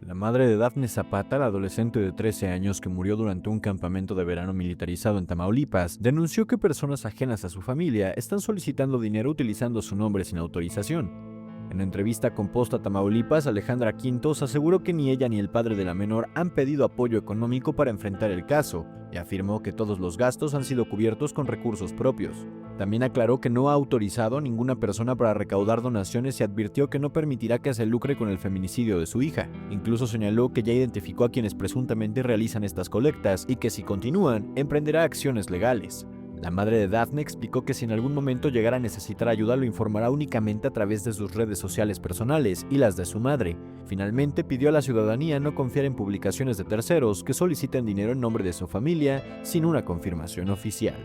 La madre de Dafne Zapata, la adolescente de 13 años que murió durante un campamento de verano militarizado en Tamaulipas, denunció que personas ajenas a su familia están solicitando dinero utilizando su nombre sin autorización. En entrevista con Posta Tamaulipas, Alejandra Quintos aseguró que ni ella ni el padre de la menor han pedido apoyo económico para enfrentar el caso y afirmó que todos los gastos han sido cubiertos con recursos propios. También aclaró que no ha autorizado a ninguna persona para recaudar donaciones y advirtió que no permitirá que se lucre con el feminicidio de su hija. Incluso señaló que ya identificó a quienes presuntamente realizan estas colectas y que si continúan, emprenderá acciones legales. La madre de Dafne explicó que si en algún momento llegara a necesitar ayuda lo informará únicamente a través de sus redes sociales personales y las de su madre. Finalmente pidió a la ciudadanía no confiar en publicaciones de terceros que soliciten dinero en nombre de su familia sin una confirmación oficial.